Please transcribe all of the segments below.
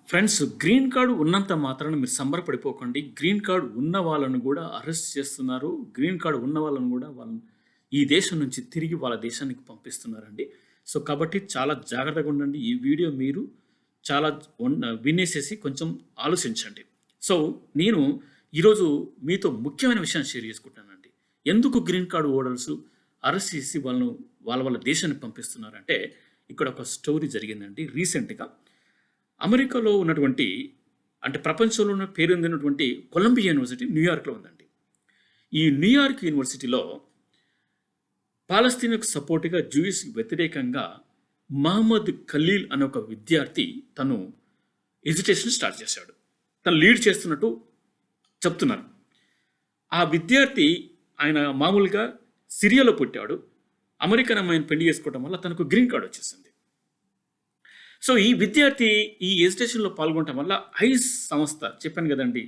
Friends, green card ఉన్నంత మాత్రాన మీరు సంబరపడిపోకండి. గ్రీన్ కార్డ్ ఉన్న వాళ్ళను గూడా అరెస్ట్ చేస్తున్నారు. గ్రీన్ కార్డ్ ఉన్న వాళ్ళను గూడా ఈ దేశం నుంచి తిరిగి వాళ్ళ దేశానికి పంపిస్తున్నారండి. సో, కాబట్టి చాలా జాగ్రత్తగా ఉండండి. ఈ వీడియో మీరు చాలా వినేసేసి కొంచెం ఆలోచించండి. సో, నేను ఈరోజు మీతో ముఖ్యమైన విషయాన్ని షేర్ చేసుకుంటానండి. ఎందుకు గ్రీన్ కార్డ్ హోల్డర్స్ అరెస్ట్ చేసి వాళ్ళ దేశానికి పంపిస్తున్నారంటే, ఇక్కడ ఒక స్టోరీ జరిగిందండి రీసెంట్‌గా. అమెరికాలో ఉన్నటువంటి అంటే ప్రపంచంలోనే పేరొందినటువంటి కొలంబియా యూనివర్సిటీ న్యూయార్క్‌లో ఉందండి. ఈ న్యూయార్క్ యూనివర్సిటీలో పాలస్తీనాకు సపోర్ట్‌గా జూయిష్‌కి వ్యతిరేకంగా మహమ్మద్ ఖలీల్ అనే ఒక విద్యార్థి తను ఎజిటేషన్ స్టార్ట్ చేశాడు. తను లీడ్ చేస్తున్నట్టు చెప్తున్నారు. ఆ విద్యార్థి ఆయన మామూలుగా సిరియాలో పుట్టాడు. అమెరికన్ అమ్మాయిని పెళ్లి చేసుకోవడం వల్ల తనకు గ్రీన్ కార్డ్ వచ్చేసింది. సో, ఈ విద్యార్థి ఈ ఎజిటేషన్‌లో పాల్గొనటం వల్ల ఐస్ సంస్థ చెప్పాను కదండీ!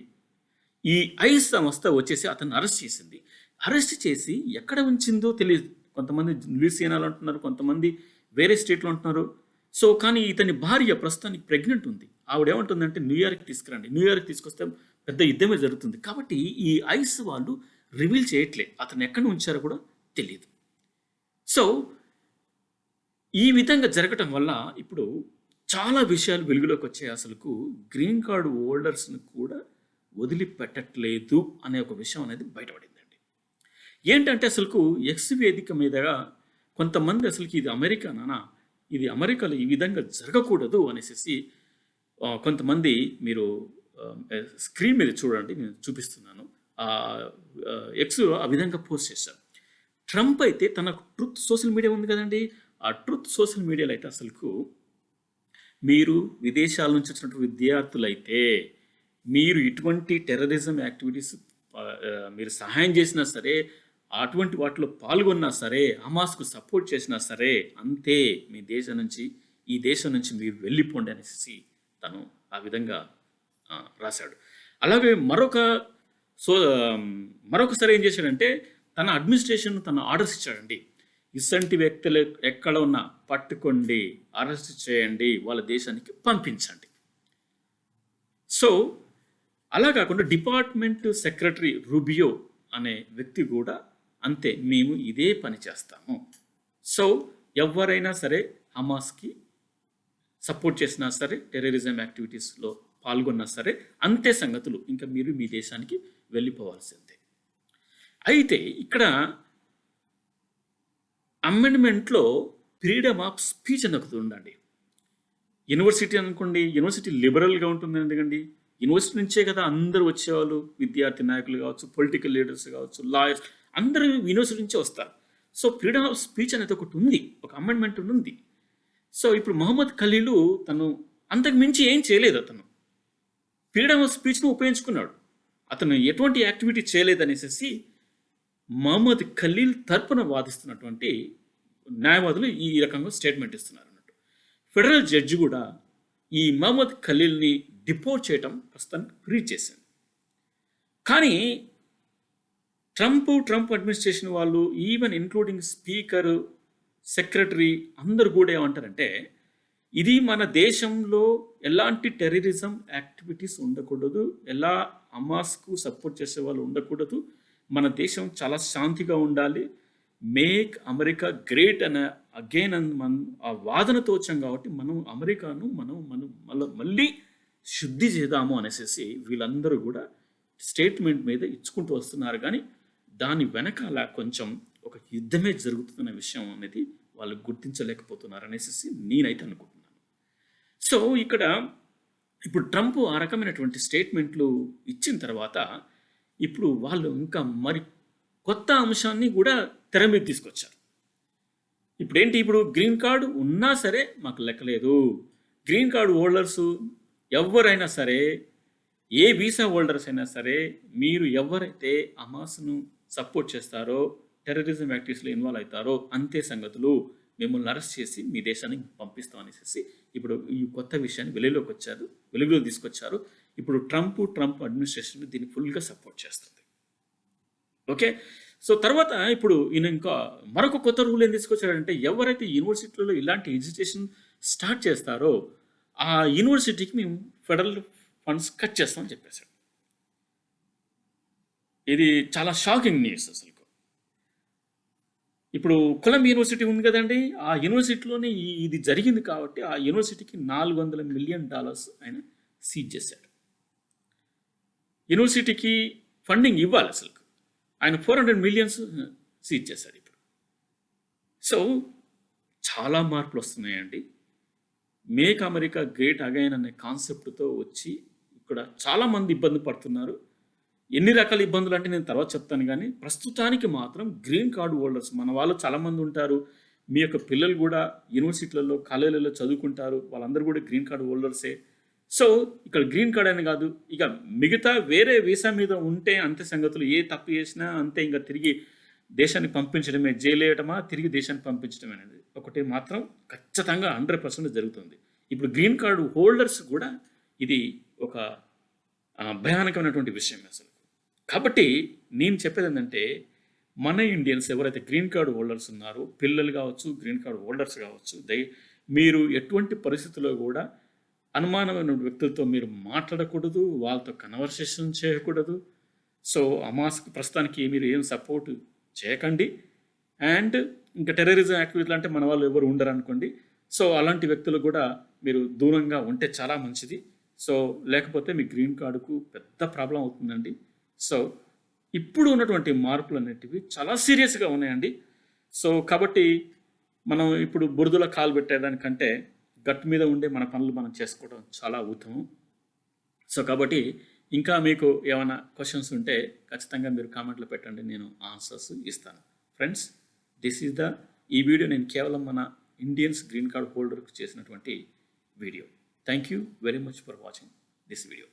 ఈ ఐస్ సంస్థ వచ్చేసి అతన్ని అరెస్ట్ చేసింది. అరెస్ట్ చేసి ఎక్కడ ఉంచిందో తెలీదు. కొంతమంది లూయిసియానాలో అంటున్నారు, కొంతమంది వేరే స్టేట్‌లో అంటున్నారు. సో, కానీ ఇతని భార్య ప్రస్తుతానికి ప్రెగ్నెంట్ ఉంది. ఆవిడేమంటుందంటే న్యూయార్క్‌కి తీసుకురండి. న్యూయార్క్‌కి తీసుకొస్తే పెద్ద యుద్ధమే జరుగుతుంది. కాబట్టి ఈ ఐస్ వాళ్ళు రివీల్ చేయట్లే. అతన్ని ఎక్కడ ఉంచారో కూడా తెలీదు. సో, ఈ విధంగా జరగటం వల్ల ఇప్పుడు చాలా విషయాలు వెలుగులోకి వచ్చాయి. అసలుకు గ్రీన్ కార్డ్ హోల్డర్స్‌ని కూడా వదిలిపెట్టట్లేదు అనే ఒక విషయం అనేది బయటపడిందండి. ఏంటంటే అసలుకు ఎక్స్ వేదిక మీదగా కొంతమంది అసలుకి ఇది అమెరికానా? ఇది అమెరికాలో ఈ విధంగా జరగకూడదు అనేసి కొంతమంది మీరు స్క్రీన్ మీద చూడండి, నేను చూపిస్తున్నాను. ఎక్స్ ఆ విధంగా పోస్ట్ చేశారు. ట్రంప్ అయితే తన ట్రూత్ సోషల్ మీడియా ఉంది కదండి, ఆ ట్రూత్ సోషల్ మీడియాలో అయితే అసలుకు మీరు విదేశాల నుంచి వచ్చినటువంటి విద్యార్థులైతే మీరు ఇటువంటి టెర్రరిజం యాక్టివిటీస్ మీరు సహాయం చేసినా సరే, అటువంటి వాటిలో పాల్గొన్నా సరే, హమాస్కు సపోర్ట్ చేసినా సరే, అంతే మీ దేశం నుంచి ఈ దేశం నుంచి మీరు వెళ్ళిపోండి అనేసి తను ఆ విధంగా రాశాడు. అలాగే మరొకసారి ఏం చేశాడంటే తన అడ్మినిస్ట్రేషన్ తన ఆర్డర్స్ ఇచ్చాడండి. ఇసంటి వ్యక్తులు ఎక్కడ ఉన్నా పట్టుకోండి, అరెస్ట్ చేయండి, వాళ్ళ దేశానికి పంపించండి. సో, అలా కాకుండా డిపార్ట్మెంట్ సెక్రటరీ రూబియో అనే వ్యక్తి కూడా అంతే, మేము ఇదే పని చేస్తాము. సో, ఎవరైనా సరే హమాస్కి సపోర్ట్ చేసినా సరే, టెర్రరిజం యాక్టివిటీస్లో పాల్గొన్నా సరే, అంతే సంగతులు, ఇంకా మీరు మీ దేశానికి వెళ్ళిపోవాల్సిందే. అయితే ఇక్కడ అమెండ్మెంట్లో ఫ్రీడమ్ ఆఫ్ స్పీచ్ అని ఒకటి ఉందండి. యూనివర్సిటీ అనుకోండి, యూనివర్సిటీ లిబరల్గా ఉంటుంది. ఎందుకండి, యూనివర్సిటీ నుంచే కదా అందరూ వచ్చేవాళ్ళు, విద్యార్థి నాయకులు కావచ్చు, పొలిటికల్ లీడర్స్ కావచ్చు, లాయర్స్, అందరూ యూనివర్సిటీ నుంచే వస్తారు. సో, ఫ్రీడమ్ ఆఫ్ స్పీచ్ అనేది ఒకటి ఉంది, ఒక అమెండ్మెంట్ ఉంది. సో, ఇప్పుడు మహమ్మద్ ఖలీలు తను అంతకు మించి ఏం చేయలేదు. అతను ఫ్రీడమ్ ఆఫ్ స్పీచ్ను ఉపయోగించుకున్నాడు. అతను ఎటువంటి యాక్టివిటీ చేయలేదనేసి మహమ్మద్ ఖలీల్ తరపున వాదిస్తున్నటువంటి న్యాయవాదులు ఈ రకంగా స్టేట్మెంట్ ఇస్తున్నారు అన్నట్టు. ఫెడరల్ జడ్జి కూడా ఈ మహమ్మద్ ఖలీల్ని డిపోర్ట్ చేయటం ప్రస్తుతానికి ఫ్రీ చేసింది. కానీ ట్రంప్ అడ్మినిస్ట్రేషన్ వాళ్ళు, ఈవెన్ ఇంక్లూడింగ్ స్పీకర్, సెక్రటరీ అందరూ కూడా ఏమంటారంటే, ఇది మన దేశంలో ఎలాంటి టెర్రరిజం యాక్టివిటీస్ ఉండకూడదు, ఎలా హమాస్కు సపోర్ట్ చేసే వాళ్ళు ఉండకూడదు, మన దేశం చాలా శాంతిగా ఉండాలి, మేక్ అమెరికా గ్రేట్ అనే అగైన్ అని మనం ఆ వాదనతో వచ్చాం. కాబట్టి మనం అమెరికాను మళ్ళీ శుద్ధి చేద్దాము అనేసి వీళ్ళందరూ కూడా స్టేట్మెంట్ మీద ఇచ్చుకుంటూ వస్తున్నారు. కానీ దాని వెనకాల కొంచెం ఒక యుద్ధమే జరుగుతున్న విషయం అనేది వాళ్ళు గుర్తించలేకపోతున్నారు అనేసి నేనైతే అనుకుంటున్నాను. సో, ఇప్పుడు ట్రంప్ ఆ రకమైనటువంటి స్టేట్మెంట్లు ఇచ్చిన తర్వాత ఇప్పుడు వాళ్ళు ఇంకా మరి కొత్త అంశాన్ని కూడా తెర మీద తీసుకొచ్చారు. ఇప్పుడు గ్రీన్ కార్డు ఉన్నా సరే మాకు లెక్కలేదు. గ్రీన్ కార్డు హోల్డర్స్ ఎవరైనా సరే, ఏ వీసా హోల్డర్స్ అయినా సరే, మీరు ఎవరైతే హమాస్ను సపోర్ట్ చేస్తారో, టెర్రరిజం యాక్టివిటీస్లో ఇన్వాల్వ్ అవుతారో, అంతే సంగతులు, మిమ్మల్ని అరెస్ట్ చేసి మీ దేశానికి పంపిస్తాం అనేసి ఇప్పుడు ఈ కొత్త విషయాన్ని వెలుగులో తీసుకొచ్చారు. ఇప్పుడు ట్రంప్ అడ్మినిస్ట్రేషన్ దీన్ని ఫుల్గా సపోర్ట్ చేస్తుంది. ఓకే. సో, తర్వాత ఇప్పుడు ఈయన ఇంకా మరొక కొత్త రూల్ ఏం తీసుకొచ్చాడంటే, ఎవరైతే యూనివర్సిటీలలో ఇలాంటి ఎడ్యుకేషన్ స్టార్ట్ చేస్తారో ఆ యూనివర్సిటీకి మేము ఫెడరల్ ఫండ్స్ కట్ చేస్తామని చెప్పేశాడు. ఇది చాలా షాకింగ్ న్యూస్ అసలు. ఇప్పుడు కొలంబియా యూనివర్సిటీ ఉంది కదండి, ఆ యూనివర్సిటీలోనే ఇది జరిగింది కాబట్టి ఆ యూనివర్సిటీకి $400 మిలియన్ ఆయన సీజ్ చేశాడు. యూనివర్సిటీకి ఫండింగ్ ఇవ్వాలి అసలు, ఆయన 400 మిలియన్స్ సీజ్ చేశాడు ఇప్పుడు. సో చాలా మార్పులు వస్తున్నాయండి. మేక్ అమెరికా గ్రేట్ అగైన్ అనే కాన్సెప్ట్తో వచ్చి ఇక్కడ చాలామంది ఇబ్బంది పడుతున్నారు. ఎన్ని రకాల ఇబ్బందులు అంటే నేను తర్వాత చెప్తాను, కానీ ప్రస్తుతానికి మాత్రం గ్రీన్ కార్డు హోల్డర్స్ మన వాళ్ళు చాలామంది ఉంటారు. మీ యొక్క పిల్లలు కూడా యూనివర్సిటీలలో కాలేజీలలో చదువుకుంటారు, వాళ్ళందరూ కూడా గ్రీన్ కార్డు హోల్డర్సే. సో ఇక్కడ గ్రీన్ కార్డ్ అని కాదు, ఇక మిగతా వేరే వీసా మీద ఉంటే అంతే సంగతులు. ఏ తప్పు చేసినా అంతే, ఇంకా తిరిగి దేశాన్ని పంపించడమే, జైలు వేయటమా తిరిగి దేశాన్ని పంపించడం అనేది ఒకటి మాత్రం ఖచ్చితంగా 100% జరుగుతుంది. ఇప్పుడు గ్రీన్ కార్డు హోల్డర్స్ కూడా ఇది ఒక భయానకమైనటువంటి విషయం అసలు. కాబట్టి నేను చెప్పేది ఏంటంటే, మన ఇండియన్స్ ఎవరైతే గ్రీన్ కార్డు హోల్డర్స్ ఉన్నారో, పిల్లలు కావచ్చు, గ్రీన్ కార్డు హోల్డర్స్ కావచ్చు, మీరు ఎటువంటి పరిస్థితుల్లో కూడా అనుమానమైన వ్యక్తులతో మీరు మాట్లాడకూడదు, వాళ్ళతో కన్వర్సేషన్ చేయకూడదు. సో అమాస్క్ ప్రస్తుతానికి మీరు ఏం సపోర్ట్ చేయకండి. అండ్ ఇంకా టెర్రరిజం యాక్టివిటీలు అంటే మన వాళ్ళు ఎవరు ఉండరు అనుకోండి. సో అలాంటి వ్యక్తులు కూడా మీరు దూరంగా ఉంటే చాలా మంచిది. సో లేకపోతే మీ గ్రీన్ కార్డుకు పెద్ద ప్రాబ్లం అవుతుందండి. సో ఇప్పుడు ఉన్నటువంటి మార్పులు అనేటివి చాలా సీరియస్గా ఉన్నాయండి. సో కాబట్టి మనం ఇప్పుడు బురదలో కాలు పెట్టేదానికంటే గట్టు మీద ఉండే మన పనులు మనం చేసుకోవడం చాలా ఉత్తమం. సో కాబట్టి ఇంకా మీకు ఏమైనా క్వశ్చన్స్ ఉంటే ఖచ్చితంగా మీరు కామెంట్లో పెట్టండి, నేను ఆన్సర్స్ ఇస్తాను. ఫ్రెండ్స్, ఈ వీడియో నేను కేవలం మన ఇండియన్స్ గ్రీన్ కార్డ్ హోల్డర్కి చేసినటువంటి video. Thank you very much for watching this video.